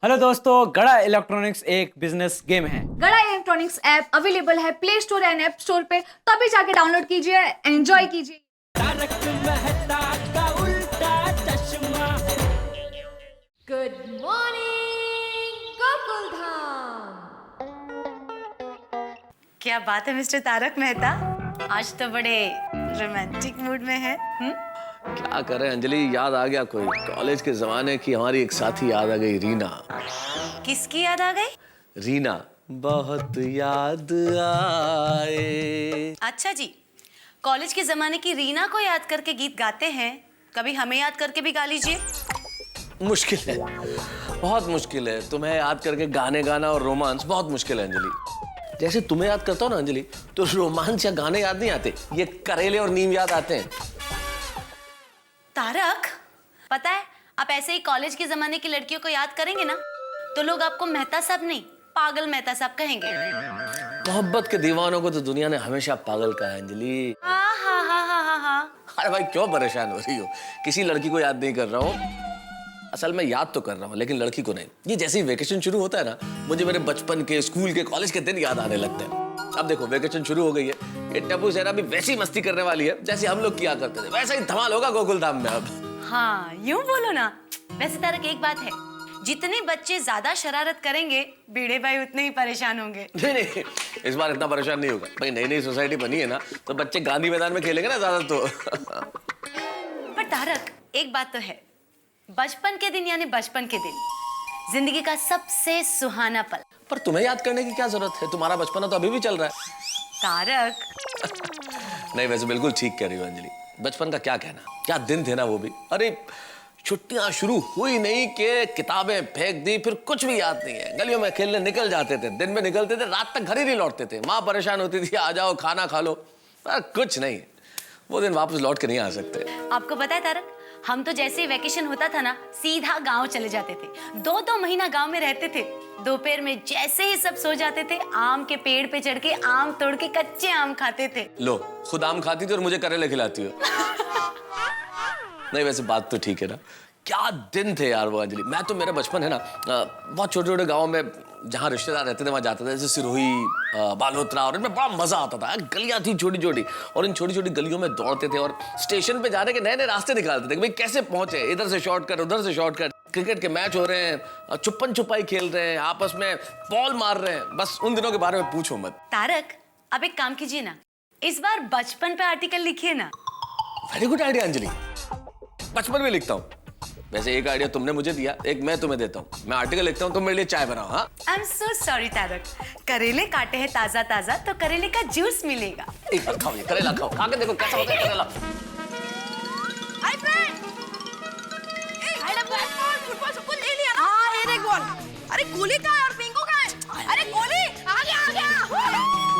Hello दोस्तों, गड़ा electronics एक बिजनेस गेम है। गड़ा इलेक्ट्रॉनिक्स ऐप अवेलेबल है play store and app store पे, तो अभी जाके डाउनलोड कीजिए, एंजॉय कीजिए। Good morning Gokuldham. क्या बात है मिस्टर तारक मेहता, आज तो बड़े रोमांटिक मूड में है। क्या करें अंजलि, याद आ गया कोई कॉलेज के जमाने की हमारी एक साथी याद आ गई, रीना। किसकी याद आ गई? रीना बहुत याद आए। अच्छा जी, कॉलेज के जमाने की रीना को याद करके गीत गाते हैं, कभी हमें याद करके भी गा लीजिए। मुश्किल है, बहुत मुश्किल है। तुम्हें याद करके गाने गाना और रोमांस बहुत मुश्किल है अंजलि। जैसे तुम्हें याद करता हूँ ना अंजलि, तो रोमांस या गाने याद नहीं आते, ये करेले और नीम याद आते हैं। तारक, पता है आप ऐसे ही कॉलेज के जमाने की लड़कियों को याद करेंगे ना, तो लोग आपको मेहता साहब नहीं, पागल मेहता साहब कहेंगे। मोहब्बत के दीवानों को तो दुनिया ने हमेशा पागल कहा है अंजलि। हाँ हाँ हाँ हाँ हाँ हाँ। अरे भाई क्यों परेशान हो रही हो? किसी लड़की को याद नहीं कर रहा हूँ, असल में याद तो कर रहा हूँ लेकिन लड़की को नहीं। ये जैसे ही वेकेशन शुरू होता है ना, मुझे मेरे बचपन के, स्कूल के, कॉलेज के दिन याद आने लगते हैं। अब देखो वेकेशन शुरू हो गई है, ये टप्पू सेना भी वैसी मस्ती करने वाली है जैसे हम लोग किया करते थे। वैसा ही धमाल होगा गोकुलधाम में अब। हाँ यूं बोलो ना। वैसे तारक एक बात है, जितने बच्चे ज्यादा शरारत करेंगे, बीड़े भाई उतने ही परेशान होंगे। नहीं नहीं, इस बार इतना परेशान नहीं होगा भाई। नई नई सोसाइटी बनी है ना, तो बच्चे गांधी मैदान में खेलेंगे ना ज्यादा तो। पर तारक एक बात तो है, बचपन के दिन यानी बचपन के दिन जिंदगी का सबसे सुहाना पल। पर तुम्हें याद करने की क्या जरूरत है? तुम्हारा बचपना तो अभी भी चल रहा है। तारक नहीं, वैसे बिल्कुल ठीक कह रही हो अंजलि। बचपन का क्या कहना, क्या दिन थे ना वो भी। अरे छुट्टियां शुरू हुई नहीं कि किताबें फेंक दी, फिर कुछ भी याद नहीं है। गलियों में खेलने निकल जाते थे, दिन में निकलते थे, रात तक घर ही नहीं लौटते थे। माँ परेशान होती थी, आ जाओ खाना खा लो। पर कुछ नहीं, वो दिन वापस लौट के नहीं आ सकते। आपको पता है तारक, हम तो जैसे ही वेकेशन होता था ना, सीधा गांव चले जाते थे। 2-2 महीना गांव में रहते थे। दोपहर में जैसे ही सब सो जाते थे, आम के पेड़ पे चढ़ के आम तोड़ के कच्चे आम खाते थे। लो, खुद आम खाती थी और मुझे करेले खिलाती हो। नहीं वैसे बात तो ठीक है ना, क्या दिन थे यार वो अंजलि। मैं तो, मेरा बचपन है ना, बहुत छोटे छोटे गाँव में जहाँ रिश्तेदार रहते थे वहाँ जाता था, जैसे सिरोही, बालोतरा, और इनमें बड़ा मजा आता था। गलियां थी छोटी छोटी, और इन छोटी छोटी गलियों में दौड़ते थे और स्टेशन पे जाने के नए नए रास्ते निकालते थे कि भाई कैसे पहुंचे, इधर से शॉर्टकट, उधर से शॉर्टकट। क्रिकेट के मैच हो रहे हैं, छुपन छुपाई खेल रहे हैं, आपस में बॉल मार रहे हैं। बस उन दिनों के बारे में पूछो मत। तारक अब एक काम कीजिए ना, इस बार बचपन पे आर्टिकल लिखिए ना। वेरी गुड आइडिया अंजलि, बचपन में लिखता हूँ। वैसे एक आइडिया तुमने मुझे दिया, एक मैं तुम्हें देता हूँ। मैं आर्टिकल लिखता हूँ, तुम मेरे लिए चाय बनाओ। हाँ, I am so sorry Tarak, करेले काटे हैं ताजा ताजा, तो करेले का जूस मिलेगा। एक बार खाओ, ये करेला खाओ, खा के देखो कैसा होता है करेला। हाय फ्रेंड, हाय ना बैटबॉल, फुटबॉल सब कुछ ले लिया ना? हाँ, ये देख बॉल। अरे गोली कहाँ है और पिंकू कहाँ है? अरे गोली आ गया आ गया।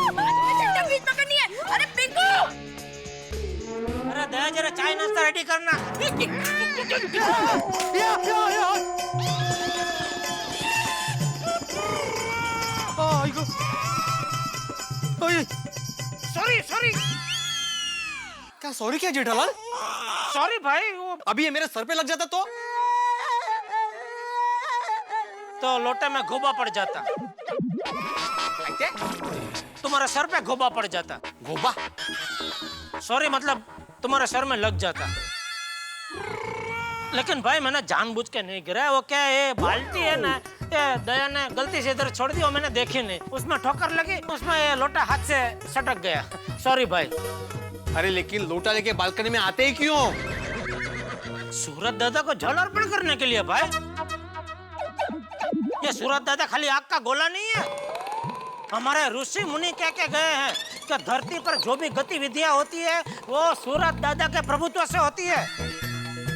मुझे बीच पकड़नी है। अरे पिंकू, अरे दया जरा चाय नाश्ता रेडी करना। सॉरी सॉरी क्या सॉरी क्या जेठालाल? सॉरी भाई, वो अभी ये मेरे सर पे लग जाता तो लोटे में घोबा पड़ जाता। तुम्हारे सर पे घोबा पड़ जाता। गोबा? सॉरी मतलब तुम्हारे सर में लग जाता। लेकिन भाई मैंने जानबूझ के नहीं गिरा। वो क्या है, बाल्टी है ना, ये दया ने गलती से इधर छोड़ दी और मैंने देखी नहीं, उसमें ठोकर लगी, उसमें ये लोटा हाथ से सटक गया। सॉरी भाई। अरे लेकिन लोटा लेके बालकनी में आते ही क्यों? सूरत दादा को जल अर्पण करने के लिए भाई। ये सूरत दादा खाली आग का गोला नहीं है। हमारे ऋषि मुनि कह के गए हैं कि धरती पर जो भी गतिविधियां होती है वो सूरत दादा के प्रभुत्व से होती है।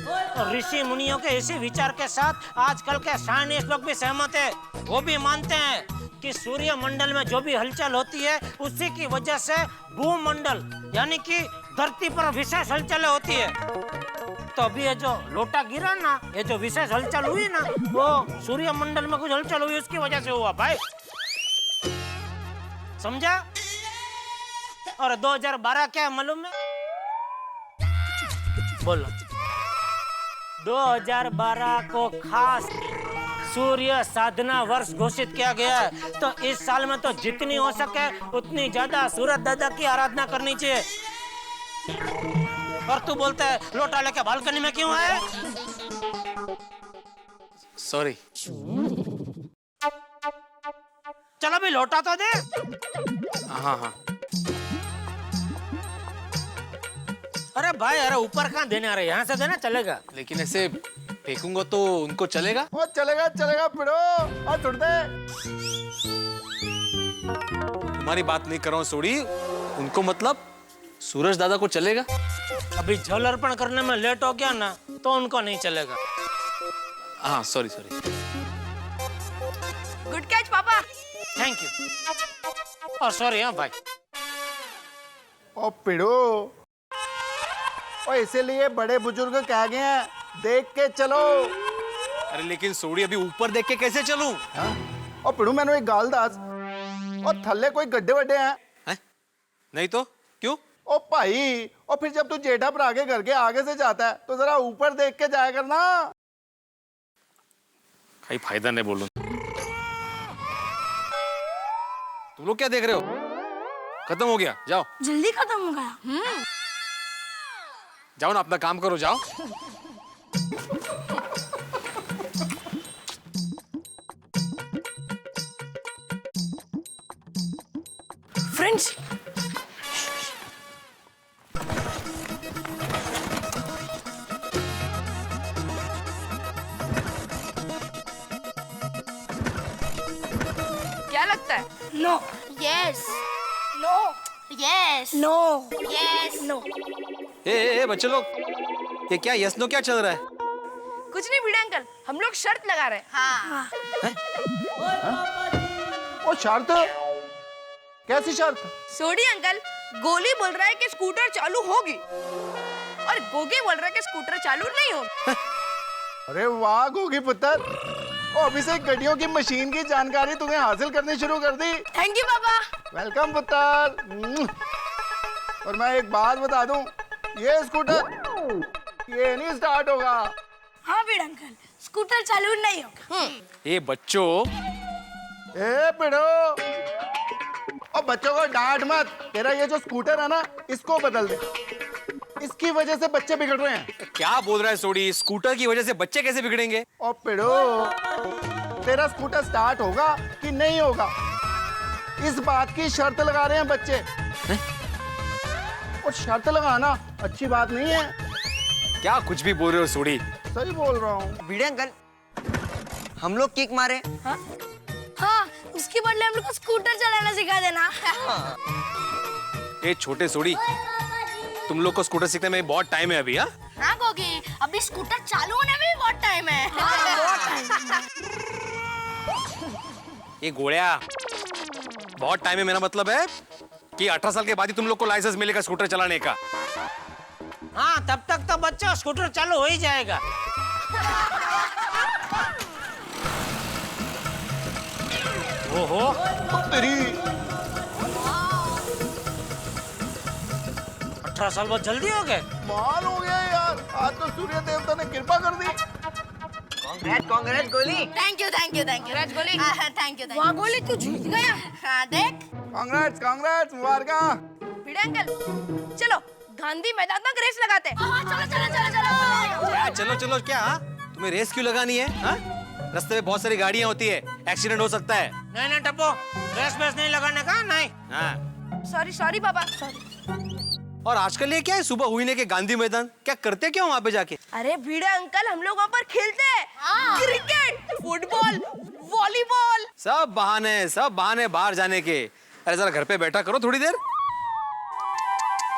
और ऋषि मुनियों के इसी विचार के साथ आजकल के साइंटिस्ट लोग भी सहमत है। वो भी मानते हैं कि सूर्य मंडल में जो भी हलचल होती है उसी की वजह से भूमंडल यानी कि धरती पर विशेष हलचलें होती है। तो अभी ये जो लोटा गिरा ना, ये जो विशेष हलचल हुई ना, वो सूर्य मंडल में कुछ हलचल हुई उसकी वजह से हुआ भाई। समझा? और 2012 क्या है मालूम है? बोलो। 2012 को खास सूर्य साधना वर्ष घोषित किया गया है, तो इस साल में तो जितनी हो सके उतनी ज्यादा सूरज दादा की आराधना करनी चाहिए। और तू बोलता है लोटा लेके बालकनी में क्यों है? सॉरी। चलो भी लोटा तो दे। हाँ हाँ। अरे भाई, अरे ऊपर कहाँ देने आ रहे, यहाँ से देना चलेगा। लेकिन ऐसे फेंकूंगा तो उनको चलेगा? वो चलेगा चलेगा पिड़ो और छोड़ दे। तुम्हारी बात नहीं कर रहा हूँ सोड़ी, उनको मतलब सूरज दादा को चलेगा? अभी जल अर्पण करने में लेट हो गया ना, तो उनको नहीं चलेगा। हाँ सॉरी सॉरी। गुड कैच पापा। Thank you. और सॉरी हाँ भाई। ओ पिड़ो, ओ इसीलिए बड़े बुजुर्ग कह गए हैं देख के चलो। अरे लेकिन सोड़ी अभी ऊपर देख के कैसे चलूं? ओ पिड़ो मैंने एक गाल दास और थल्ले कोई गड्ढे वड्डे हैं? नहीं तो क्यों? ओ भाई, और फिर जब तू जेठा भरा के घर के आगे से जाता है तो जरा ऊपर देख के जाया करना। कहीं फायदा नहीं बोलूं। तुम लोग क्या देख रहे हो? खत्म हो गया, जाओ जल्दी खत्म हो गया। जाओ ना, अपना काम करो, जाओ। फ्रेंड्स, क्या लगता है? No. Yes no. Yes no. Yes no. ए बच्चे लोग, ये क्या यस नो क्या चल रहा है? कुछ नहीं भिड़े अंकल, हम लोग शर्त लगा रहे हैं। हाँ ओ शर्त? कैसी शर्त? सोडी अंकल, गोली बोल रहा है कि स्कूटर चालू होगी और गोगे बोल रहा है कि स्कूटर चालू नहीं होगी। अरे वाह गोगी पुत्र, ओ अभी से गड्डियों की मशीन की जानकारी तुम्हें हासिल करनी शुरू कर दी। थैंक यू पापा। वेलकम पुत्र। और मैं एक बात बता दूं, ये स्कूटर ये नहीं स्टार्ट होगा। हाँ भिड़े अंकल, स्कूटर चालू नहीं होगा। ए बच्चों, ए पिड़ो, और बच्चों को डांट मत। तेरा ये जो स्कूटर है ना, इसको बदल दे। इसकी वजह से बच्चे बिगड़ रहे हैं। क्या बोल रहा है सोड़ी? स्कूटर की वजह से बच्चे कैसे बिगड़ेंगे? और पिड़ो, तेरा स्कूटर स्टार्ट होगा कि नहीं होगा, इस बात की शर्त लगा रहे हैं बच्चे। और शर्त लगाना अच्छी बात नहीं है। क्या कुछ भी बोल रहे हो सोड़ी? सही बोल रहा हूँ। भिड़े अंकल, हम लोग किक मारे। हाँ, उसके बदले हम लोग को स्कूटर चलाना सिखा देना। ए छोटे सोड़ी, तुम लोग को स्कूटर सीखने में बहुत टाइम है अभी। हाँ हाँ गोगी, अभी स्कूटर चालू होने में भी बहुत टाइम है। ये गोड़िया, बहुत टाइम है, मेरा मतलब है कि 18 साल के बाद ही तुम लोग को लाइसेंस मिलेगा स्कूटर चलाने का। हाँ, तब तक तो बच्चा स्कूटर चालू हो ही जाएगा। ओहो, तेरी 18 साल बाद जल्दी हो गए। माल हो गया यार, आज तो सूर्य देवता ने कृपा कर दी। कांग्रेस गोली। Thank you thank you thank you Raj गोली। Thank you. वहाँ गोली तू जीत गया। हाँ देख, कांग्रेट्स कांग्रेट्स, मुबारक। भिड़े अंकल, चलो गांधी मैदान तक रेस लगाते हैं। चलो चलो चलो चलो। क्या चलो चलो क्या? तुम्हें रेस क्यों लगानी है? हाँ? रास्ते में बहुत सारी गाड़ियां होती है, एक्सीडेंट हो सकता है। नहीं नहीं टप्पो, रेस बेस नहीं लगाने का। नहीं। हाँ। सॉरी सॉरी पापा, सॉरी। और आजकल ये क्या है, सुबह हुई ने के गांधी मैदान, क्या करते क्या वहाँ पे जाके? अरे भिड़े अंकल, हम लोग वहाँ पर खेलते हैं। Cricket, football, volleyball. सब बहाने बाहर जाने के। अरे जरा घर पे बैठा करो थोड़ी देर।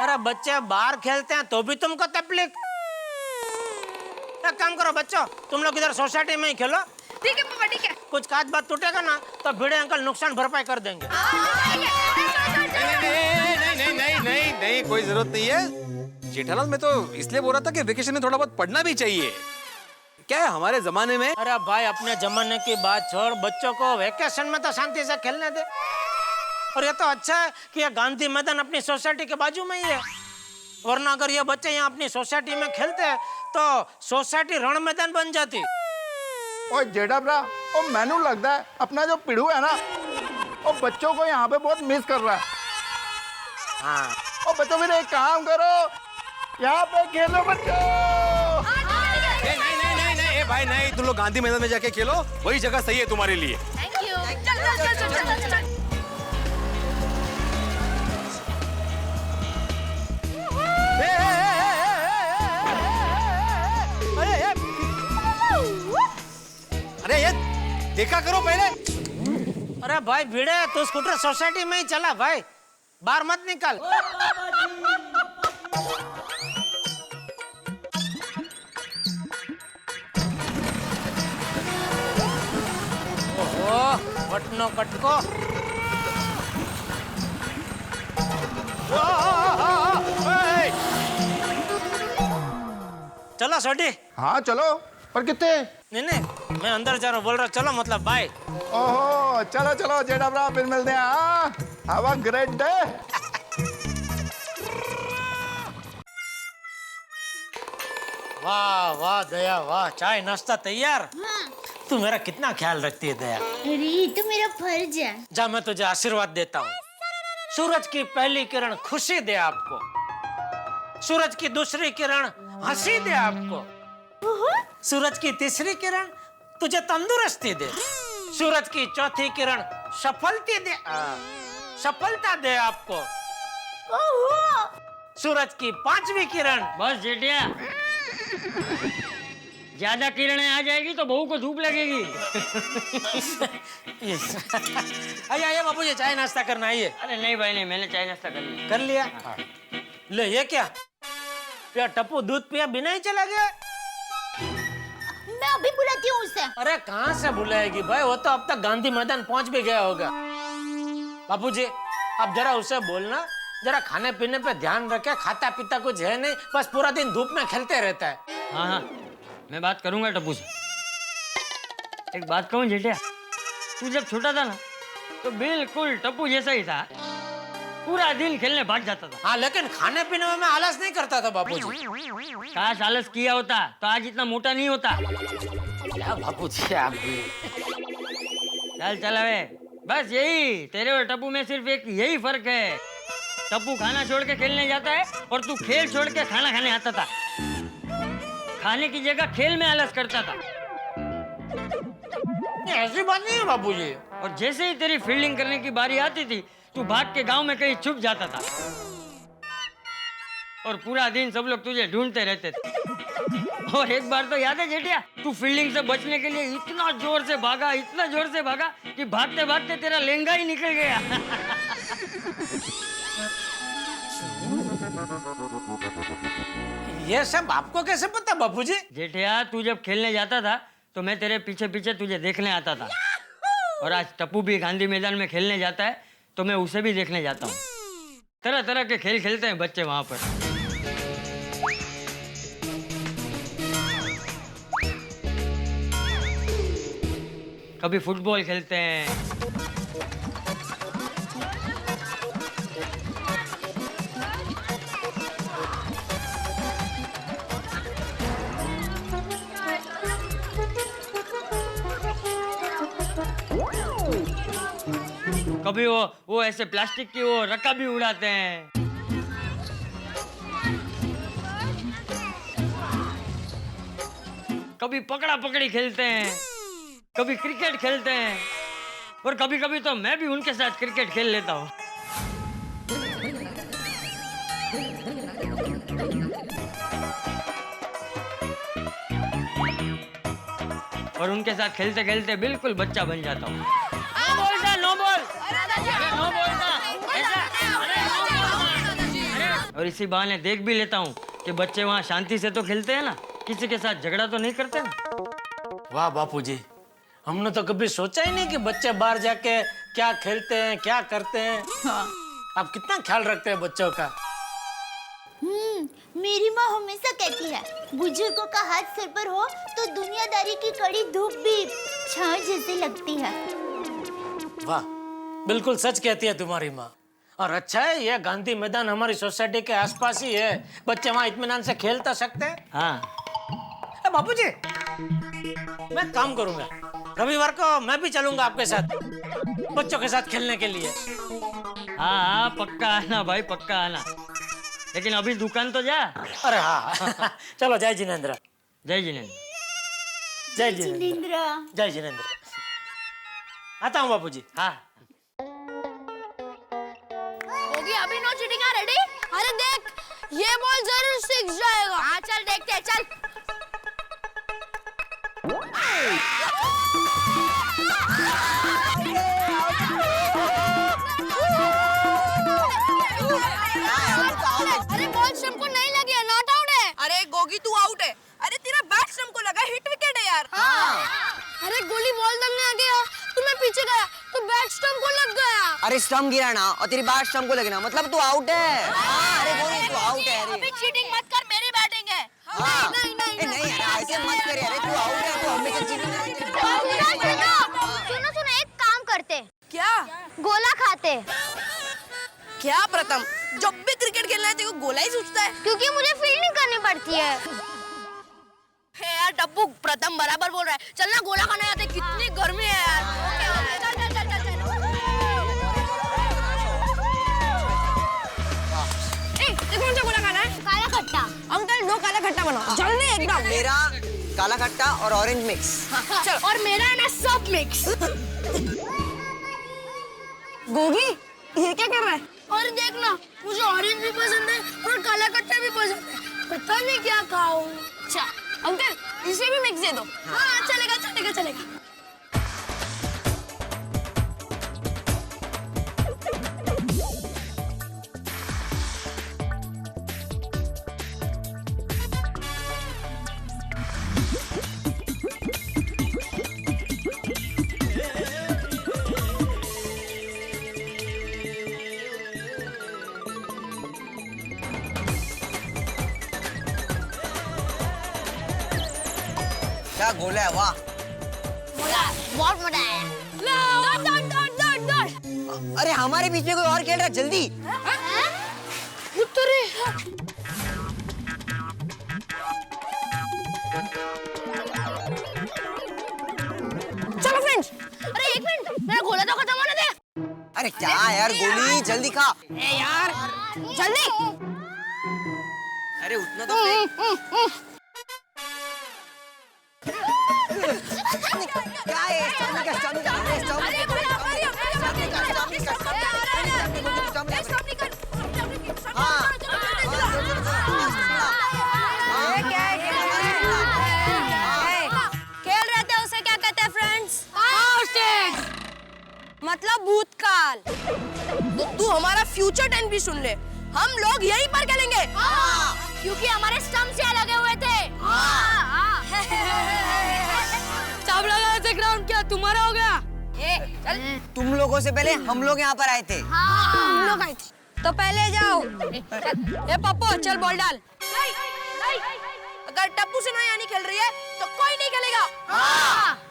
अरे बच्चे बाहर खेलते हैं तो भी तुमको तकलीफ। एक काम करो बच्चों, तुम लोग इधर सोसाइटी में ही खेलो। ठीक है पापा, ठीक है। कुछ काच बात टूटेगा ना तो भिड़े अंकल नुकसान भरपाई कर देंगे। नहीं, कोई जरूरत नहीं है। जेठालाल, मैं तो इसलिए बोल रहा था कि वेकेशन में थोड़ा बहुत पढ़ना भी चाहिए। क्या है हमारे जमाने में? अरे भाई, अपने जमाने की बात छोड़, बच्चों को वेकेशन में तो शांति से खेलने दे। और ये तो अच्छा है कि ये गांधी मैदान अपनी सोसाइटी के बाजू में ही है, वरना अगर ये बच्चे यहाँ अपनी सोसाइटी में खेलते तो सोसाइटी रण मैदान बन जाती। ओ जेठा भरा, ओ मैनू लगता है अपना जो पिड़ू है ना, वो बच्चों को यहाँ पे बहुत मिस कर रहा है। हाँ ओ बच्चों फिर एक काम करो, यहाँ पे खेलो बच्चों। नहीं नहीं नहीं नहीं नहीं, ए भाई नहीं, तुम लोग गांधी मैदान में जाके खेलो, वही जगह सही है तुम्हारे लिए। Thank you. चल चल चल चल चल चल चल। अरे ये देखा करो पहले। अरे भाई भिड़े, तू स्कूटर सोसाइटी में ही चला भाई, बाहर मत निकल। ओहो वटनो कटको। चलो सोटी। हाँ चलो, पर कितने? नहीं नहीं, मैं अंदर जा रहा हूँ, बोल रहा चलो मतलब बाय। ओहो चलो चलो जेठा भरा, फिर मिलते हैं। हाँ हैव अ ग्रेट डे। वाह वाह दया वाह, चाय नाश्ता तैयार। तू मेरा कितना ख्याल रखती है दया। अरे ये तो मेरा फर्ज है। जा मैं तुझे आशीर्वाद देता हूँ। सूरज की पहली किरण खुशी दे आपको, सूरज की दूसरी किरण हंसी दे आपको, सूरज की तीसरी किरण तुझे तंदुरुस्ती दे, सूरज की चौथी किरण सफलता दे आपको, सूरज की पांचवी किरण। बस जेठिया, ज्यादा किरणें आ जाएगी तो बहू को धूप लगेगी। आइए आइए बाबू जी, चाय नाश्ता करना आइए। अरे नहीं भाई नहीं, मैंने चाय नाश्ता कर लिया। कर लिया? ले ये क्या, यार टप्पू दूध पिया बिना ही चला गया? मैं अभी बुलाती हूँ उसे। अरे कहाँ से बुलाएगी भाई, वो तो अब तक गांधी मैदान पहुंच भी गया होगा। बापूजी अब जरा उसे बोलना, जरा खाने पीने पे ध्यान रखे, खाता पीता कुछ है नहीं, बस पूरा दिन धूप में खेलते रहता है। हाँ हाँ, मैं बात करूंगा टप्पू से। एक बात कहूँ जेठिया, तू जब छोटा था ना तो बिल्कुल टप्पू जैसा ही था, पूरा दिन खेलने भाग जाता था। हाँ लेकिन खाने पीने में मैं आलस नहीं करता था बापूजी। काश आलस किया होता तो आज इतना मोटा नहीं होता। क्या बापूजी आप भी। चल चल अबे, बस यही तेरे और टप्पू में सिर्फ एक यही फर्क है, टप्पू खाना छोड़ के खेलने जाता है और तू खेल छोड़ के खाना खाने आता था। खाने की जगह खेल में आलस करता था। ऐसी बात नहीं है बापूजी। और जैसे ही तेरी फील्डिंग करने की बारी आती थी तू भाग के गांव में कहीं छुप जाता था और पूरा दिन सब लोग तुझे ढूंढते रहते थे। और एक बार तो याद है जेठिया, तू फील्डिंग से बचने के लिए इतना जोर से भागा, इतना जोर से भागा कि भागते भागते तेरा लहंगा ही निकल गया। ये सब आपको कैसे पता बापूजी? जेठिया तू जब खेलने जाता था तो मैं तेरे पीछे पीछे तुझे देखने आता था, और आज टप्पू भी गांधी मैदान में खेलने जाता है तो मैं उसे भी देखने जाता हूँ। तरह तरह के खेल खेलते हैं बच्चे वहां पर। कभी फुटबॉल खेलते हैं, कभी वो ऐसे प्लास्टिक की वो रकाबी उड़ाते हैं, कभी पकड़ा पकड़ी खेलते हैं, कभी क्रिकेट खेलते हैं, और कभी कभी तो मैं भी उनके साथ क्रिकेट खेल लेता हूँ। और उनके साथ खेलते खेलते बिल्कुल बच्चा बन जाता हूँ। नो बोलता, नो बोल, अरे नो बोलता, ऐसा, अरे नो बोलता। और इसी बहाने देख भी लेता हूँ कि बच्चे वहाँ शांति से तो खेलते हैं ना, किसी के साथ झगड़ा तो नहीं करते ना। वाह बापूजी, हमने तो कभी सोचा ही नहीं कि बच्चे बाहर जाके क्या खेलते हैं, क्या करते हैं। हाँ। आप कितना ख्याल रखते हैं बच्चों का। मेरी माँ हमेशा कहती है, बुजुर्गों का हाथ सर पर हो तो दुनियादारी की कड़ी धूप भी छांव जैसी लगती है। वाह, बिल्कुल सच कहती है तुम्हारी माँ। और अच्छा है ये गांधी मैदान हमारी सोसाइटी के आसपास ही है, बच्चे वहाँ इत्मीनान से खेल तो सकते हैं। हाँ बापूजी मैं काम करूंगा। रविवार को मैं भी चलूंगा आपके साथ, बच्चों के साथ खेलने के लिए। हाँ हाँ पक्का आना भाई, पक्का आना, लेकिन अभी दुकान तो जा। अरे हाँ चलो, जय जिनेंद्र। जय जिनेंद्र। जय जिनेंद्र। जय जिनेंद्र। आता हूँ बापूजी। हाँ होगी अभी नो चीटिंग। रेडी? अरे देख, ये बॉल जरूर 6 जाएगा। हाँ चल देखते हैं, चल। अरे बॉल स्टंप को नहीं लगी है, नॉट आउट है। अरे गोगी तू आउट है। अरे तेरा बैट स्टंप को लगा, हिट विकेट है यार। अरे गोली बॉल डालने आ गया, तुम्हें पीछे गया तो बैट स्टंप को लग गया। अरे स्टंप गिरा ना और तेरी बैट स्टंप को लगना, मतलब तू आउट है। अरे गोली तू आउट है। अभी चीटिंग मत कर, मेरी बैटिंग है। नहीं यार ऐसे मत कर यार, तू आउट है, तू हमेशा चीटिंग सुनो एक काम करते। क्या? गोला खाते। क्या प्रथम, जब भी क्रिकेट खेलना है तेरे को गोला ही सूझता है? क्योंकि मुझे फील्डिंग करनी पड़ती है। यार टप्पू, प्रथम बराबर बोल रहा है। चलना गोला खाने आते, कितनी गर्मी है यार। कौन सा गोला खाना है? काला खट्टा। अंकल 2 काला खट्टा बनाओ जल्दी एकदम। मेरा काला खट्टा और ऑरेंज मिक्स। चल, और मेरा है ना सब मिक्स। गोगी ये क्या कर रहा है? और देखना, मुझे ऑरेंज भी पसंद है और काला खट्टा भी पसंद है, पता नहीं क्या खाऊं। अच्छा अंकल, इसे भी मिक्स दे दो। हाँ चलेगा चलेगा चलेगा। क्या गोला है, वाह। बहुत मजा आया। दौड़। अरे हमारे बीच में कोई और खेल रहा है, जल्दी। उत्तरे। चलो फ्रेंड्स। अरे एक मिनट, मेरा गोला तो खत्म होने दे। अरे क्या यार, गोली जल्दी खा। ए यार जल्दी। अरे उतना तो फेंक। क्या है स्टंप का, स्टंप का, अरे स्टंप का, स्टंप का, खेल रहे थे, उसे क्या कहते हैं फ्रेंड्स? मतलब भूतकाल। तो तू हमारा फ्यूचर टेंस भी सुन ले, हम लोग यहीं पर खेलेंगे। क्योंकि हमारे स्टंप से लगे हुए थे। सब लगा थे ग्राउंड, क्या तुम्हारा हो गया? चल। तुम लोगों से पहले हम लोग यहाँ पर आए थे। हम लोग आए थे तो पहले जाओ। ये पप्पू चल बॉल डाल। अगर टप्पू से ना यानी खेल रही है तो कोई नहीं खेलेगा।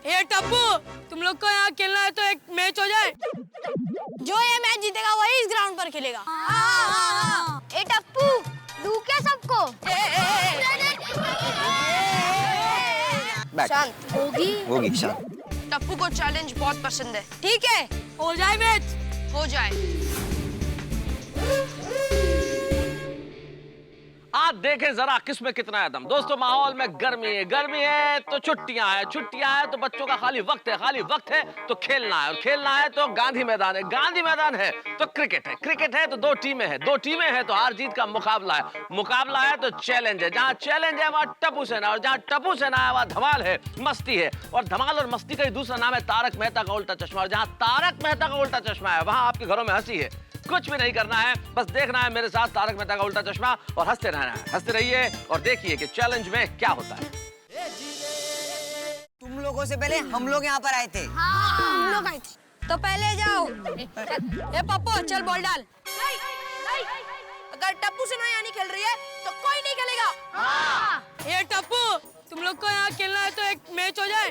ये टप्पू, तुम लोग को यहाँ खेलना है तो एक मैच हो जाए, जो ये मैच जीतेगा वही इस ग्राउंड पर खेलेगा। ए टप्पू, दू क्या सबको? शांत। होगी शांत। टप्पू को चैलेंज बहुत पसंद है। ठीक है, हो जाए मैच, हो जाए। आप देखें जरा किसमें कितना है दम। दोस्तों माहौल में गर्मी है तो छुट्टियां हैं तो बच्चों का खाली वक्त है तो खेलना है, और खेलना है तो गांधी मैदान है तो क्रिकेट है तो 2 टीमें हैं तो हार जीत का मुकाबला है तो चैलेंज है। जहाँ चैलेंज है वहाँ टप्पू सेना, और जहाँ टप्पू सेना है वहाँ धमाल है, मस्ती है। और धमाल और मस्ती का ही दूसरा नाम है तारक मेहता का उल्टा चश्मा, और जहाँ तारक मेहता का उल्टा चश्मा है वहाँ आपके घरों में हंसी है। कुछ भी नहीं करना है, बस देखना है मेरे साथ तारक मेहता का उल्टा चश्मा और हंसते रहना है। हंसते रहिए और देखिए कि चैलेंज में क्या होता है। तुम लोगों से पहले हम लोग यहाँ पर आए थे। हम लोग आए थे तो पहले जाओ। ये पप्पू चल बॉल डाल। अगर टप्पू से ना यानी खेल रही है तो कोई नहीं खेलेगा। ये टप्पू, तुम लोग को यहाँ खेलना है तो एक मैच हो जाए,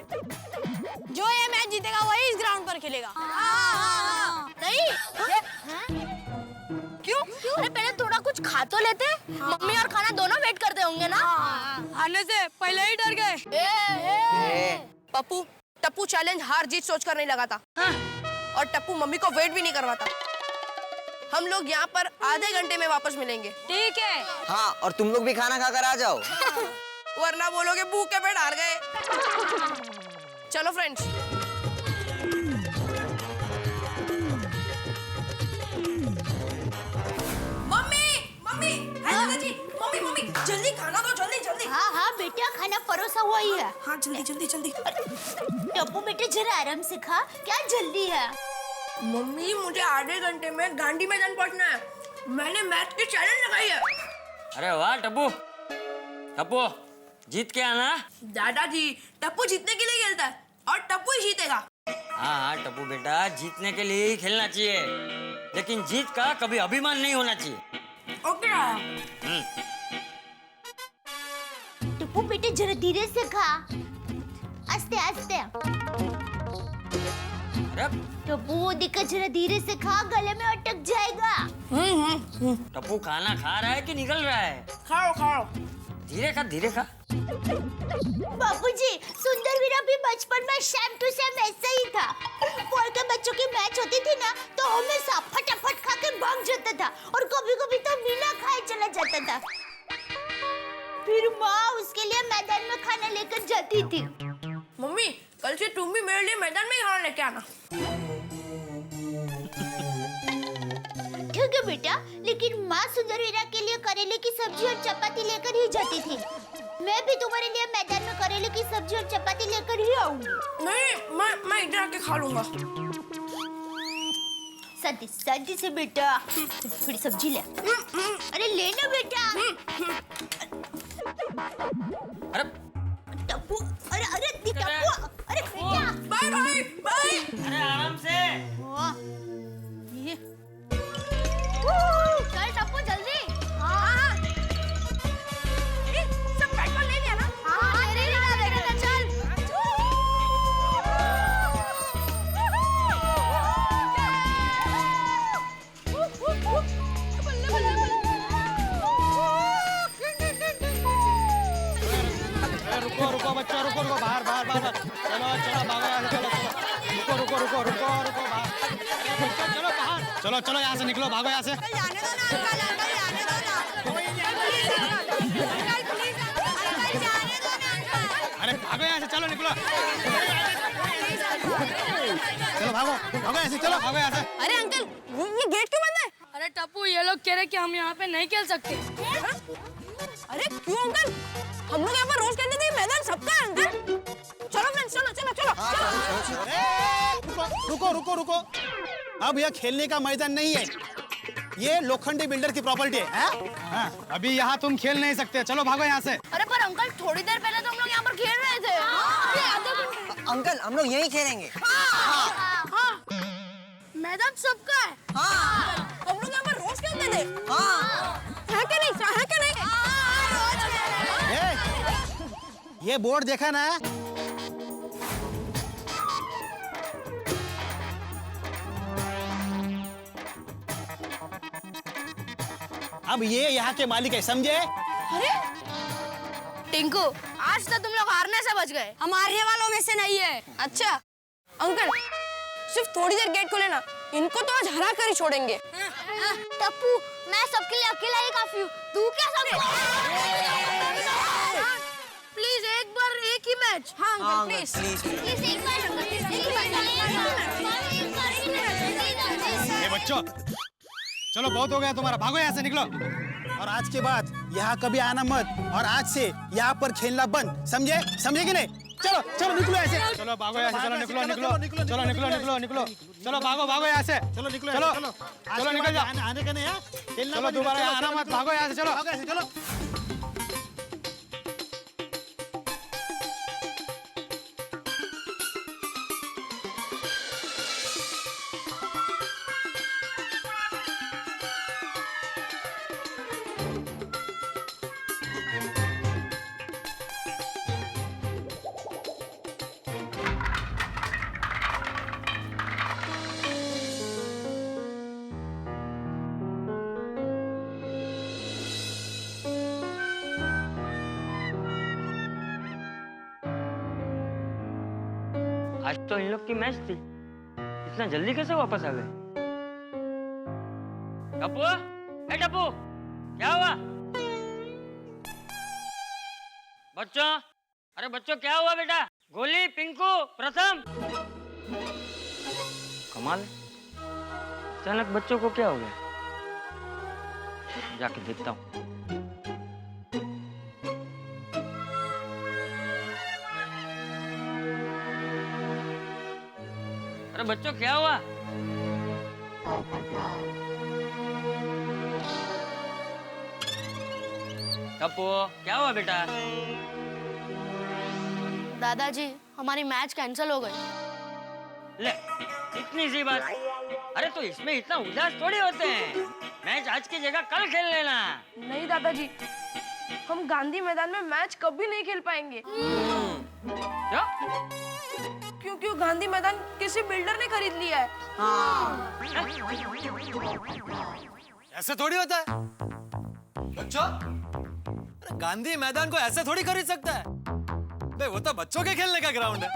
जो ये मैच जीतेगा वही इस ग्राउंड पर खेलेगा। नहीं? क्यों? अरे पहले थोड़ा कुछ खा तो लेते, मम्मी और खाना दोनों वेट करते होंगे ना। आने से पहले ही डर गए। पप्पू, टप्पू चैलेंज हार जीत सोचकर नहीं लगाता। और टप्पू मम्मी को वेट भी नहीं करवाता। हम लोग यहाँ पर आधे घंटे में वापस मिलेंगे। ठीक है। हाँ, और तुम लोग भी खाना खाकर आ जाओ। वरना बोलोगे भूखे पेट हार गए। चलो फ्रेंड्स। मम्मी, मम्मी, हाय दादाजी, मम्मी, मम्मी, जल्दी खाना दो, जल्दी, जल्दी। हाँ हाँ बेटा, खाना परोसा हुआ ही है। हाँ, जल्दी, जल्दी, जल्दी। टप्पू बेटे जरा आराम से खा, क्या जल्दी है? मम्मी, मुझे आधे घंटे में गांधी मैदान पहुंचना है। मैंने मैथ की चैलेंज लगाई है। अरे वाह टप्पू, टप्पू जीत के आना। दादाजी, टप्पू जीतने के लिए खेलता है और टप्पू ही जीतेगा। हाँ हाँ टप्पू बेटा, जीतने के लिए ही खेलना चाहिए, लेकिन जीत का कभी अभिमान नहीं होना चाहिए। ओके। टप्पू बेटे जरा धीरे से खा, आस्ते आस्ते। अरे टप्पू देखा, जरा धीरे से खा, गले में अटक जाएगा। टप्पू खाना खा रहा है कि निकल रहा है? खाओ, खाओ। धीरे खा, धीरे खा। बाबूजी, सुंदर वीरा भी बचपन में सेम टू सेम ऐसा ही था। बॉल के बच्चों की मैच होती थी ना, तो हमेशा फटाफट खा के भाग जाता था और कभी-कभी तो बिना खाए चला जाता था। फिर माँ उसके लिए मैदान में खाना लेकर जाती थी। मम्मी, कल से तुम भी मेरे लिए मैदान में ही खाना लेके आना। ठीक है बेटा, लेकिन माँ सुंदर वीरा के लिए करेले की सब्जी और चपाती लेकर ही जाती थी। मैं भी तुम्हारे लिए मैदान में करेले की सब्जी और चपाती लेकर ही आऊंगी। नहीं, मैं इधर आके खा लूंगा। शांति शांति से बेटा, थोड़ी सब्जी ले। अरे लेना बेटा। अरे टप्पू, अरे अरे टप्पू, अरे बेटा। Bye bye bye. अरे आराम से। ये चल टप्पू जल्दी। हाँ। सब बैट बॉल ले लिया ना? हाँ ले लेना, चल। रुको रुको बच्चों, रुको रुको, बाहर बाहर बाहर। चलो चलो भागो यहाँ से, चलो चलो। रुको रुको रुको रुको रुको बाहर। चलो बाहर, चलो चलो यहाँ से निकलो, भागो यहाँ से। जाने दो ना अंकल, अंकल जाने दो ना। अंकल प्लीज, अंकल जाने दो ना अंकल। अरे भागो यहाँ से, चलो निकलो। चलो भागो भागो यहाँ से, चलो भागो यहाँ से। अरे अंकल, ये गेट क्यों बंद है? अरे टप्पू, ये लोग कह रहे कि हम यहाँ पे नहीं खेल सकते। अरे क्यों अंकल? हम लोग यहाँ पर रोज खेलते थे, मैदान सबका है अंकल। चलो फ्रेंड्स, चलो चलो चलो। रुको रुको रुको, अब यह खेलने का मैदान नहीं है, ये लोखंडी बिल्डर की प्रॉपर्टी है। हाँ, अभी यहाँ तुम खेल नहीं सकते, चलो भागो यहाँ से। अरे पर अंकल, थोड़ी देर पहले तो हम लोग यहाँ पर खेल रहे थे। अंकल, हम लोग यहीं खेलेंगे। मैदान सबका है। हम लोग यहाँ पर रोज खेलते थे। है कि नहीं? है कि नहीं? ये बोर्ड देखा ना? अब ये यहाँ के मालिक है, समझे? अरे टिंकू, आज तो तुम लोग हारने से बच गए, हम हारने वालों में से नहीं है। अच्छा अंकल, सिर्फ थोड़ी देर गेट खोले ना, इनको तो आज हरा कर ही छोड़ेंगे। टप्पू, मैं सबके लिए अकेला ही काफी हूँ, तू क्या प्लीज एक बार एक ही मैच। हाँ अंकल प्लीज। ये बच्चों, चलो बहुत हो गया तुम्हारा, भागो यहाँ से, निकलो। और आज के बाद यहाँ कभी आना मत, और आज से यहाँ पर खेलना बंद, समझे? समझे कि नहीं? चलो चलो निकलो ऐसे, चलो भागो यहाँ से, चलो निकलो निकलो, चलो निकलो निकलो निकलो, चलो भागो भागो यहाँ से, चलो निकलो, चलो चलो निकल जाओ, आने का नहीं है, चलो दोबारा आना मत, भागो यहाँ से, चलो चलो। तो इन लोग की मैच थी, इतना जल्दी कैसे वापस आ गए? टप्पू, ए टप्पू, क्या हुआ? बच्चों, अरे बच्चों क्या हुआ बेटा? गोली, पिंकू, प्रथम। कमाल है, अचानक बच्चों को क्या हो गया? जाके देखता हूँ। अरे बच्चों क्या हुआ? टप्पू, क्या हुआ बेटा? दादाजी, हमारी मैच कैंसिल हो गई। ले, इतनी सी बात। अरे तो इसमें इतना उदास थोड़ी होते हैं। मैच आज की जगह कल खेल लेना। नहीं दादाजी, हम गांधी मैदान में मैच कभी नहीं खेल पाएंगे। क्या? क्योंकि वो गांधी मैदान किसी बिल्डर ने खरीद लिया है। ऐसे थोड़ी होता है बच्चों। अरे गांधी मैदान को ऐसे थोड़ी खरीद सकता है बे, वो तो बच्चों के खेलने का ग्राउंड है।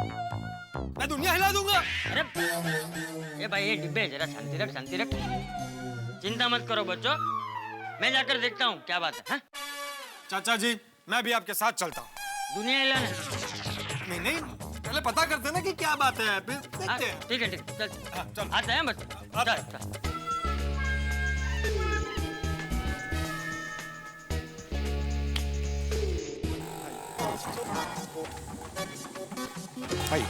मैं दुनिया हिला दूंगा। अरे ये भाई, ये डिब्बे जरा शांति रख, शांति रख। चिंता मत करो बच्चों, मैं जाकर देखता हूँ क्या बात है। हाँ? चाचा जी, मैं भी आपके साथ चलता हूँ। दुनिया हिलाना? नहीं नहीं, पहले पता करते ना कि क्या बात है, फिर देखते हैं। ठीक है, ठीक, चल चल। आते हैं बच्चों, चल चल। भाई,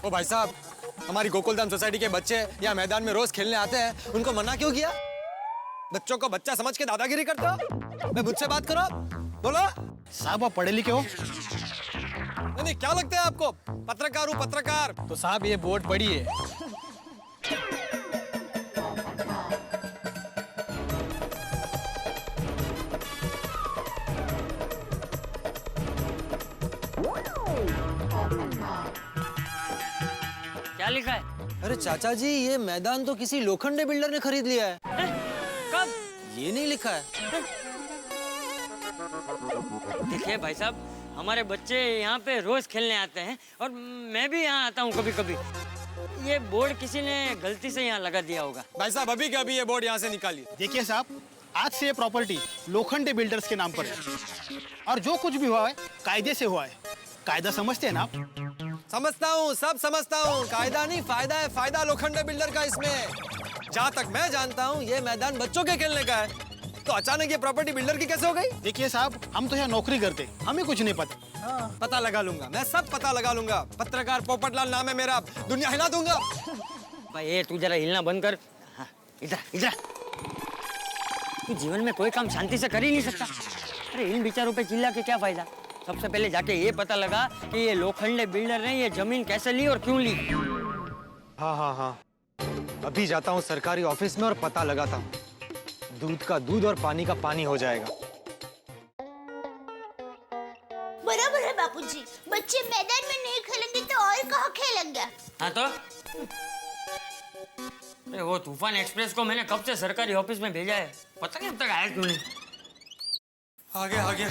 ओ भाई साहब, हमारी गोकुलधाम सोसाइटी के बच्चे यहाँ मैदान में रोज खेलने आते हैं, उनको मना क्यों किया? बच्चों को बच्चा समझ के दादागिरी करते हो? मैं मुझसे बात करो, बोलो। साहब आप पढ़े लिखे हो? नहीं, क्या लगता है आपको? पत्रकार हूँ, पत्रकार। तो साहब ये बोर्ड पढ़िए। क्या लिखा है? अरे चाचा जी, ये मैदान तो किसी लोखंडे बिल्डर ने खरीद लिया है। कब? ये नहीं लिखा है। देखिए भाई साहब, हमारे बच्चे यहाँ पे रोज खेलने आते हैं और मैं भी यहाँ आता हूँ कभी कभी। ये बोर्ड किसी ने गलती से यहाँ लगा दिया होगा। भाई साहब, अभी के अभी ये बोर्ड यहाँ से निकालिए। देखिए साहब, आज से ये प्रॉपर्टी लोखंडे बिल्डर्स के नाम पर है और जो कुछ भी हुआ है कायदे से हुआ है। कायदा समझते हैं ना आप? समझता हूँ, सब समझता हूँ। कायदा नहीं, फायदा है। फायदा लोखंडे बिल्डर का इसमें। जहाँ तक मैं जानता हूँ, ये मैदान बच्चों के खेलने का है, तो अचानक ये प्रॉपर्टी बिल्डर की कैसे हो गई? देखिए साहब, हम तो यहाँ नौकरी करते, हमें कुछ नहीं पता। पता लगा लूंगा, मैं सब पता लगा लूंगा। पत्रकार पोपटलाल नाम है मेरा, दुनिया हिला दूंगा। भाई ये तू जरा हिलना बंद कर। हाँ, इधर इधर। तू जीवन में कोई काम शांति से कर ही नहीं सकता। अरे इन बेचारों पे चिल्ला के क्या फायदा? सबसे पहले जाके ये पता लगा कि ये लोखंडे बिल्डर ने ये जमीन कैसे ली और क्यों ली। हाँ हाँ हाँ, अभी जाता हूँ सरकारी ऑफिस में और पता लगाता हूँ। दूध का दूध और पानी का पानी हो जाएगा। बराबर है बापूजी, बच्चे मैदान में नहीं खेलेंगे तो और कहाँ खेलेंगे? हाँ तो अरे वो तूफान एक्सप्रेस को मैंने कब से सरकारी ऑफिस में भेजा है, पता नहीं अब तक आया क्यों नहीं। आ गया, आ गया।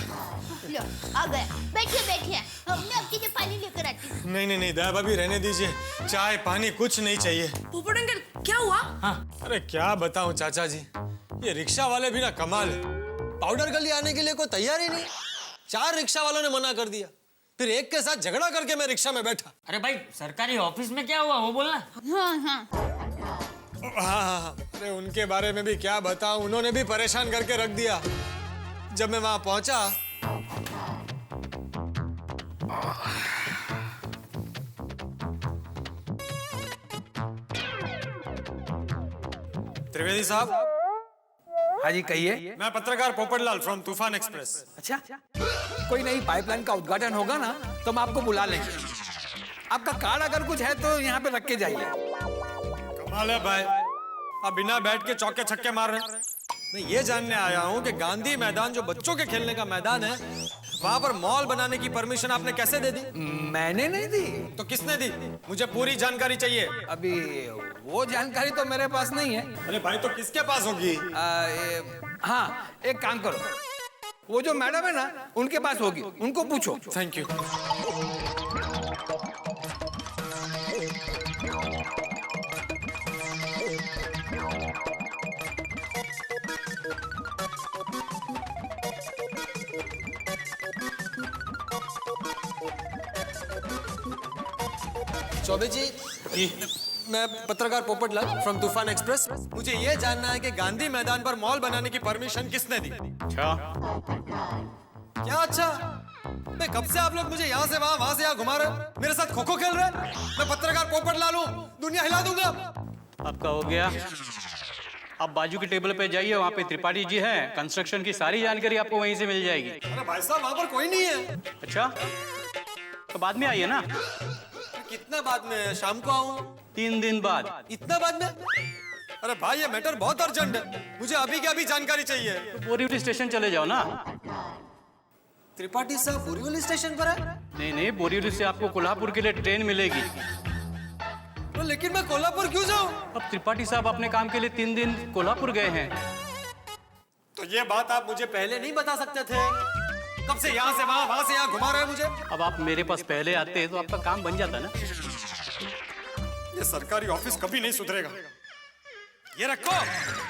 लो, आ गए। बैठिए बैठिए, हमने आपके लिए पानी लेकर आती हूँ। नहीं नहीं नहीं, दया भाभी रहने दीजिए। चाय पानी कुछ नहीं चाहिए। पोपट अंकल, क्या हुआ? हाँ। अरे क्या बताऊं चाचा जी, ये रिक्शा वाले भी ना कमाल है। पाउडर गली आने के लिए कोई तैयार ही नहीं। 4 रिक्शा वालों ने मना कर दिया, फिर एक के साथ झगड़ा करके मैं रिक्शा में बैठा। अरे भाई सरकारी ऑफिस में क्या हुआ वो बोलना। हाँ हाँ हाँ, अरे उनके बारे में भी क्या बताऊं, उन्होंने भी परेशान करके रख दिया। जब मैं वहां पहुंचा, त्रिवेदी साहब। हाँ जी कहिए। मैं पत्रकार पोपटलाल फ्रॉम तूफान एक्सप्रेस। अच्छा, कोई नई पाइपलाइन का उद्घाटन होगा ना तो हम आपको बुला लेंगे। आपका कार्ड अगर कुछ है तो यहाँ पे रख के जाइए। कमाल है भाई, अब बिना बैठ के चौके छक्के मार रहे हैं। मैं ये जानने आया हूँ कि गांधी मैदान जो बच्चों के खेलने का मैदान है, वहाँ पर मॉल बनाने की परमिशन आपने कैसे दे दी? मैंने नहीं दी। तो किसने दी? मुझे पूरी जानकारी चाहिए। अभी वो जानकारी तो मेरे पास नहीं है। अरे भाई तो किसके पास होगी? हाँ, एक काम करो, वो जो मैडम है ना उनके पास होगी, उनको पूछो। Thank you. चौबे जी, मैं पत्रकार पोपटलाल फ्रॉम तूफान एक्सप्रेस। मुझे ये जानना है कि गांधी मैदान पर मॉल बनाने की परमिशन किसने दी? अच्छा क्या अच्छा? मैं कब से आप लोग मुझे यहाँ से वहाँ से यहाँ घुमा रहे हो? मेरे साथ खो खो खेल रहे हैं? मैं पत्रकार पोपटलाल हूँ, दुनिया हिला दूंगा। आपका हो गया। आप बाजू की टेबल पे जाइए, वहाँ पे त्रिपाठी जी हैं, कंस्ट्रक्शन की सारी जानकारी आपको वहीं से मिल जाएगी। अरे भाई साहब, वहाँ पर कोई नहीं है। अच्छा, तो बाद में आइए ना। कितना बाद में? शाम को आऊँ? 3 दिन बाद। इतना बाद में? अरे भाई, ये मैटर बहुत अर्जेंट है, मुझे अभी के अभी जानकारी चाहिए। तो बोरीवली स्टेशन चले जाओ ना। त्रिपाठी साहब बोरीवली स्टेशन पर है? नहीं, बोरीवली से आपको कोल्हापुर के लिए ट्रेन मिलेगी। तो लेकिन मैं कोल्हापुर क्यों जाऊं? अब त्रिपाठी साहब अपने काम के लिए 3 दिन कोल्हापुर गए हैं। तो ये बात आप मुझे पहले नहीं बता सकते थे? कब से यहाँ से वहाँ से यहाँ घुमा रहे हैं मुझे? अब आप मेरे पास पहले आते तो आपका काम बन जाता ना। ये सरकारी ऑफिस कभी नहीं सुधरेगा। ये रखो,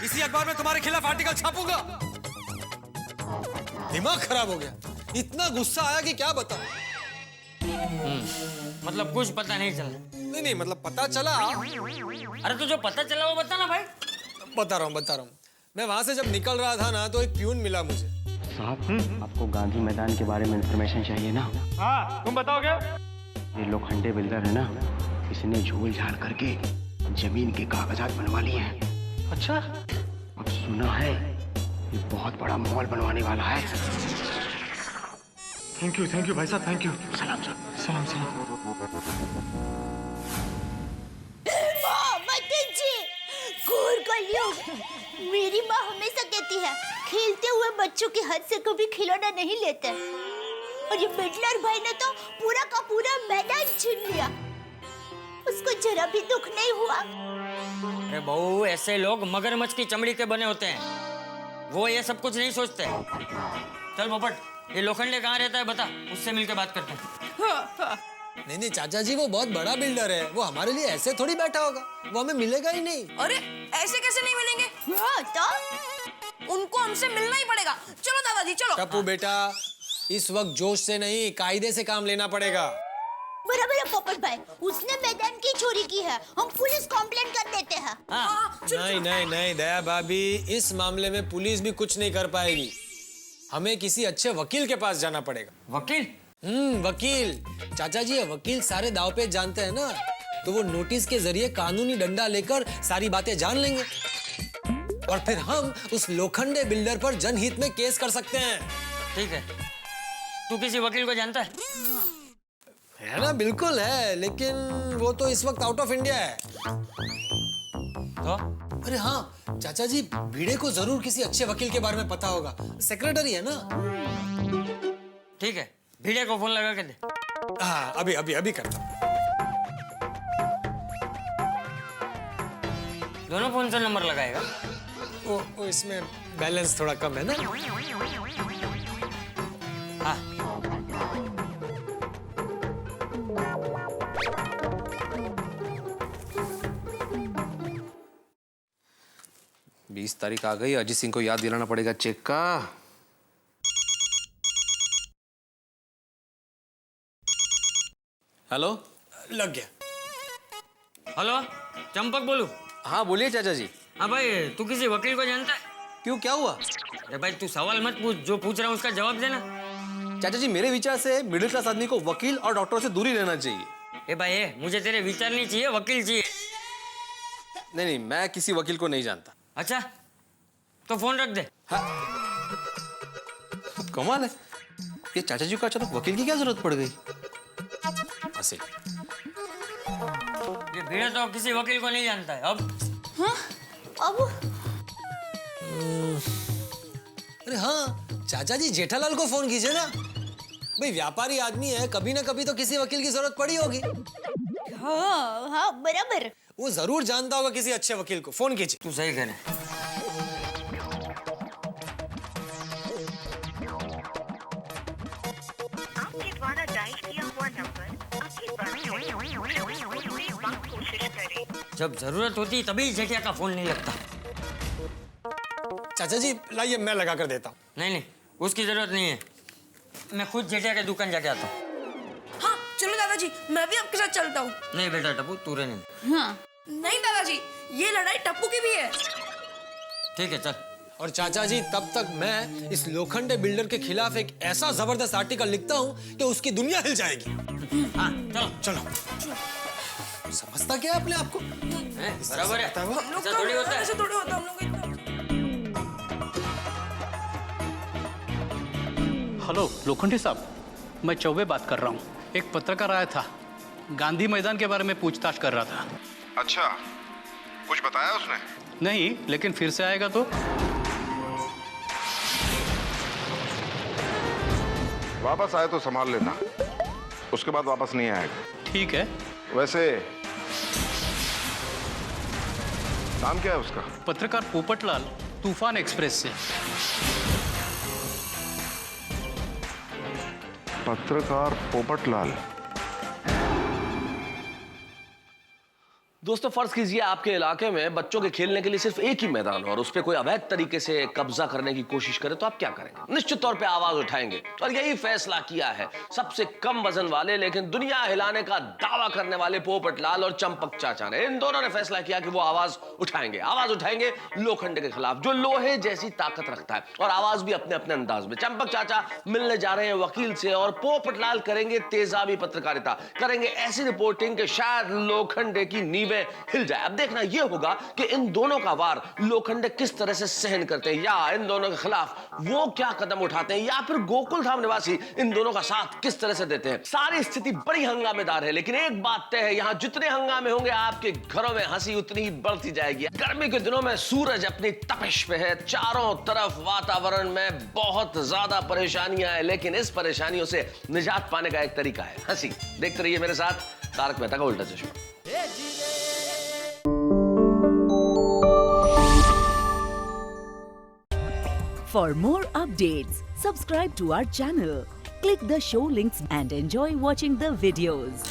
इसी अखबार में तुम्हारे खिलाफ आर्टिकल छापूंगा। दिमाग खराब हो गया, इतना गुस्सा आया कि क्या बताऊं। मतलब कुछ पता नहीं चला? नहीं, मतलब पता चला। अरे तो जो पता चला वो बता ना भाई। बता रहा हूँ। मैं वहां से जब निकल रहा था ना, तो एक प्यून मिला मुझे। साहब, आपको गांधी मैदान के बारे में इंफॉर्मेशन चाहिए ना? हाँ, तुम बताओगे? ये लोखंडे बिल्डर है ना, इसने झोल झाड़ करके जमीन के कागजात बनवा लिए हैं। अच्छा, अब सुना है ये बहुत बड़ा मॉल बनवाने वाला है। थैंक यू भाई साहब, थैंक यू। सलाम। मेरी माँ हमेशा कहती है, खेलते हुए बच्चों के हाथ से कभी खिलौना नहीं लेते। और ये बिल्डर भाई ने तो पूरा का पूरा मैदान छीन लिया। उसको जरा भी दुख नहीं हुआ। अरे बहू, ऐसे लोग मगरमच्छ की चमड़ी के बने होते हैं, वो ये सब कुछ नहीं सोचते। चल पोपट, ये लोखंडे कहाँ रहता है बता, उससे मिलकर बात करते हैं। नहीं चाचा जी, वो बहुत बड़ा बिल्डर है, वो हमारे लिए ऐसे थोड़ी बैठा होगा, वो हमें मिलेगा ही नहीं। अरे ऐसे कैसे नहीं मिलेंगे? हाँ, तो उनको हमसे मिलना ही पड़ेगा। चलो दादाजी, चलो। टप्पू बेटा, इस वक्त जोश से नहीं, कायदे से काम लेना पड़ेगा। बराबर है पोपट भाई, उसने मैदान की चोरी की है, हम पुलिस कंप्लेंट कर देते हैं। नहीं दया भाभी, इस मामले में पुलिस भी कुछ नहीं कर पाएगी। हमें किसी अच्छे वकील के पास जाना पड़ेगा। वकील? वकील। चाचा जी, वकील सारे दाव पे जानते हैं ना, तो वो नोटिस के जरिए कानूनी डंडा लेकर सारी बातें जान लेंगे और फिर हम उस लोखंडे बिल्डर पर जनहित में केस कर सकते हैं। ठीक है, तू किसी वकील को जानता है ना? बिल्कुल है, लेकिन वो तो इस वक्त आउट ऑफ इंडिया है। तो? अरे हाँ चाचा जी, भिड़े को जरूर किसी अच्छे वकील के बारे में पता होगा, सेक्रेटरी है ना। ठीक है, भिड़े को फोन लगा के दे। हाँ, अभी करता हूँ। दोनों फोन से नंबर लगाएगा? वो इसमें बैलेंस थोड़ा कम है ना। हाँ। बीस तारीख आ गई, अजीत सिंह को याद दिलाना पड़ेगा चेक का। हेलो, लग गया। हेलो, चंपक बोलू। हाँ बोलिए चाचा जी। हाँ भाई, तू किसी वकील को जानता है? क्यों, क्या हुआ? अरे भाई, तू सवाल मत पूछ, जो पूछ रहा हूँ उसका जवाब देना। चाचा जी, मेरे विचार से मिडिल क्लास आदमी को वकील और डॉक्टर से दूरी रहना चाहिए। ए भाई, मुझे तेरे विचार नहीं चाहिए, वकील चाहिए। नहीं, मैं किसी वकील को नहीं जानता। अच्छा, तो फोन रख दे। हाँ। कमाल है, ये चाचा जी को अचानक वकील की क्या जरूरत पड़ गई? ऐसे ये भिड़ा तो किसी वकील को नहीं जानता है। अब अरे हाँ चाचा जी, जेठालाल को फोन कीजिए ना। भाई व्यापारी आदमी है, कभी ना कभी तो किसी वकील की जरूरत पड़ी होगी। हाँ बराबर। वो जरूर जानता होगा किसी अच्छे वकील को, फोन कीजिए। तू सही कह रहे। जब जरूरत होती तभी जेठिया का फोन नहीं लगता। चाचा जी लाइए, मैं लगा कर देता हूँ। नहीं, उसकी जरूरत नहीं है, मैं खुद जेठिया के दुकान जाके आता हूँ। हाँ चलो दादा। दादाजी, मैं भी आपके साथ चलता हूँ। नहीं बेटा टप्पू, तू रहने दे। हाँ। नहीं दादाजी, ये लड़ाई टप्पू की भी है। ठीक है चल। और चाचा जी, तब तक मैं इस लोखंडे बिल्डर के खिलाफ एक ऐसा जबरदस्त आर्टिकल लिखता हूँ कि उसकी दुनिया हिल जाएगी। हाँ चलो चलो। समझता क्या अपने आप को? बराबर है। हम लोग ऐसा थोड़ी होता है। ऐसा थोड़ी होता है, हम लोग इतना। हेलो लोखंडे साहब, मैं चौबे बात कर रहा हूँ। एक पत्रकार आया था, गांधी मैदान के बारे में पूछताछ कर रहा था। अच्छा, कुछ बताया उसने? नहीं, लेकिन फिर से आएगा तो वापस आए तो संभाल लेना, उसके बाद वापस नहीं आएगा। ठीक है। वैसे नाम क्या है उसका? पत्रकार पोपटलाल, तूफान एक्सप्रेस से। पत्रकार पोपटलाल। दोस्तों फर्ज कीजिए आपके इलाके में बच्चों के खेलने के लिए सिर्फ एक ही मैदान हो और उस पर कोई अवैध तरीके से कब्जा करने की कोशिश करे तो आप क्या करेंगे? निश्चित तौर पे आवाज उठाएंगे। और यही फैसला किया है सबसे कम वजन वाले लेकिन दुनिया हिलाने का दावा करने वाले पोपटलाल और चंपक चाचा ने। इन दोनों ने फैसला किया कि वो आवाज उठाएंगे लोखंडे के खिलाफ, जो लोहे जैसी ताकत रखता है, और आवाज भी अपने अपने अंदाज में। चंपक चाचा मिलने जा रहे हैं वकील से और पोपटलाल करेंगे तेजाबी पत्रकारिता, करेंगे ऐसी रिपोर्टिंग कि शायद लोखंडे की नींव हिल जाए। अब देखना यह होगा कि इन दोनों का वार लोखंडे किस तरह से सहन करते हैं, या इन दोनों के खिलाफ वो क्या कदम उठाते हैं, या फिर गोकुल धाम निवासी इन दोनों का साथ किस तरह से देते हैं। सारी स्थिति बड़ी हंगामेदार है, लेकिन एक बात तय है, यहां जितने हंगामे होंगे आपके घरों में हंसी उतनी ही बढ़ती जाएगी। गर्मी के दिनों में सूरज अपनी तपिश पे है, चारों तरफ वातावरण में बहुत ज्यादा परेशानियां हैं, लेकिन इस परेशानियों से निजात पाने का एक तरीका है, हंसी। देखते रहिए मेरे साथ तारक मेहता का उल्टा चश्मा। For more updates, subscribe to our channel, click the show links and enjoy watching the videos.